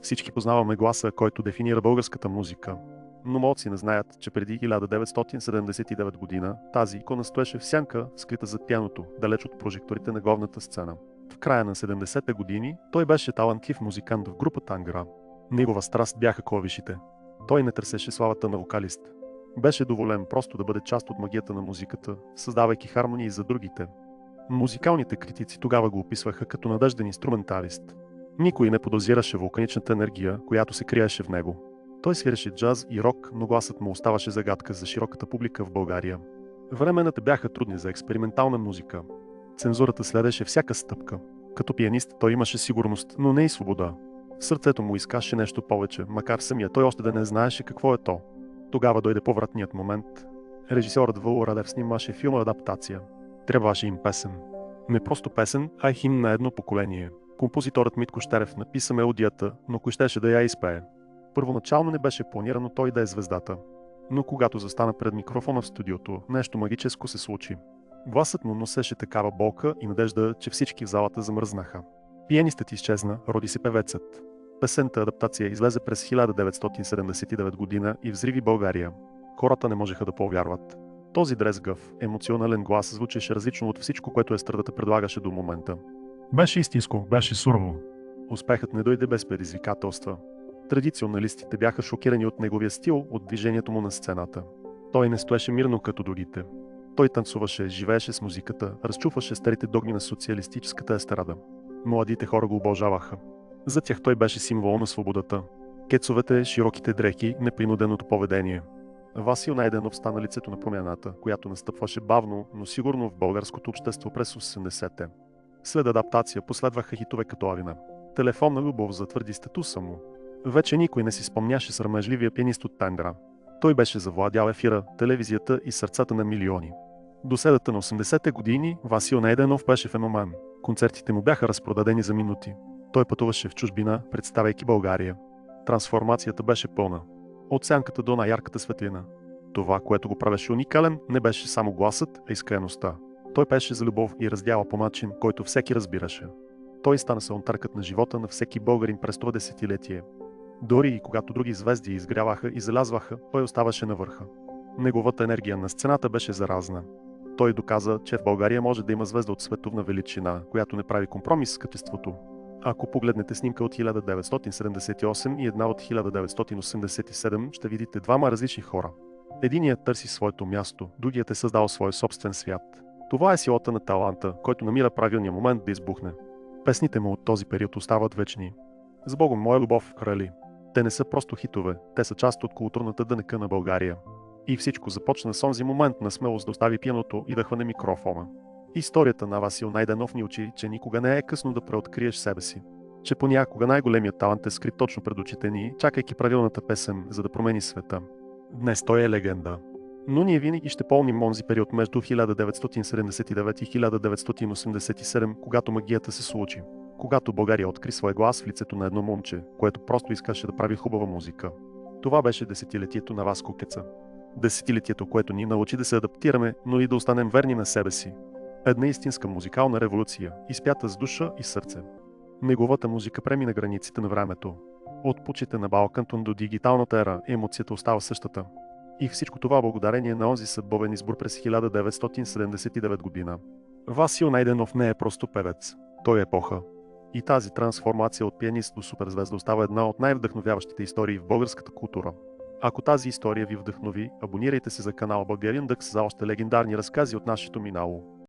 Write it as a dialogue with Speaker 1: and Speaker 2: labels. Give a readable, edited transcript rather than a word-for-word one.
Speaker 1: Всички познаваме гласа, който дефинира българската музика. Но малци не знаят, че преди 1979 година тази икона стоеше в сянка, скрита зад пианото, далеч от прожекторите на главната сцена. В края на 70-те години той беше талантлив музикант в групата Ангара. Негова страст бяха клавишите. Той не търсеше славата на вокалист. Беше доволен просто да бъде част от магията на музиката, създавайки хармонии за другите. Музикалните критици тогава го описваха като надежден инструменталист. Никой не подозираше вулканичната енергия, която се криеше в него. Той свиреше джаз и рок, но гласът му оставаше загадка за широката публика в България. Времената бяха трудни за експериментална музика. Цензурата следеше всяка стъпка. Като пианист той имаше сигурност, но не и свобода. Сърцето му искаше нещо повече, макар самия той още да не знаеше какво е то. Тогава дойде повратният момент. Режисьорът Въло Радев снимаше филма адаптация. Трябваше им песен. Не просто песен, а и химн на едно поколение. Композиторът Митко Щерев написа мелодията, но кой щеше да я изпее. Първоначално не беше планирано той да е звездата. Но когато застана пред микрофона в студиото, нещо магическо се случи. Гласът му носеше такава болка и надежда, че всички в залата замръзнаха. Пианистът изчезна, роди се певецът. Песента адаптация излезе през 1979 година и взриви България. Хората не можеха да повярват. Този дрезгав, емоционален глас звучеше различно от всичко, което естрадата предлагаше до момента.
Speaker 2: Беше истинско, беше сурово.
Speaker 1: Успехът не дойде без предизвикателства. Традиционалистите бяха шокирани от неговия стил, от движението му на сцената. Той не стоеше мирно като другите. Той танцуваше, живееше с музиката, разчупваше старите догми на социалистическата естрада. Младите хора го обожаваха. За тях той беше символ на свободата. Кецовете, широките дрехи, непринуденото поведение. Васил Найденов стана лицето на промяната, която настъпваше бавно, но сигурно в българското общество през 80-те. След адаптация последваха хитове като Авина. Телефонна любов затвърди статуса му. Вече никой не си спомняше срамежливия пианист от Тандра. Той беше завладял ефира, телевизията и сърцата на милиони. До средата на 80-те години Васил Найденов беше феномен. Концертите му бяха разпродадени за минути. Той пътуваше в чужбина, представяйки България. Трансформацията беше пълна. От сянката до най-ярката светлина. Това, което го правеше уникален, не беше само гласът, а искреността. Той пеше за любов и раздяла по начин, който всеки разбираше. Той стана саундтрекът на живота на всеки българин през това десетилетие. Дори и когато други звезди изгряваха и залязваха, той оставаше на върха. Неговата енергия на сцената беше заразна. Той доказа, че в България може да има звезда от световна величина, която не прави компромис с качеството. Ако погледнете снимка от 1978 и една от 1987, ще видите двама различни хора. Единият търси своето място, другият е създал своя собствен свят. Това е силата на таланта, който намира правилния момент да избухне. Песните му от този период остават вечни. С Богом, моя любов, крали. Те не са просто хитове, те са част от културната ДНК на България. И всичко започна с онзи момент на смелост да остави пианото и да хване микрофона. Историята на Васил Найденов ни учи, че никога не е късно да преоткриеш себе си. Че понякога най-големият талант е скрит точно пред очите ни, чакайки правилната песен, за да промени света. Днес той е легенда. Но ние винаги ще помним онзи период между 1979 и 1987, когато магията се случи. Когато България откри своя глас в лицето на едно момче, което просто искаше да прави хубава музика. Това беше десетилетието на Васко Кеца. Десетилетието, което ни научи да се адаптираме, но и да останем верни на себе си. Една истинска музикална революция, изпята с душа и сърце. Неговата музика премина границите на времето. От почите на Балкантон до дигиталната ера, емоцията остава същата. И всичко това благодарение на онзи съдбовен избор през 1979 година. Васил Найденов не е просто певец. Той е епоха. И тази трансформация от пианист до суперзвезда остава една от най-вдъхновяващите истории в българската култура. Ако тази история ви вдъхнови, абонирайте се за канал Bulgarian Dux за още легендарни разкази от нашето минало.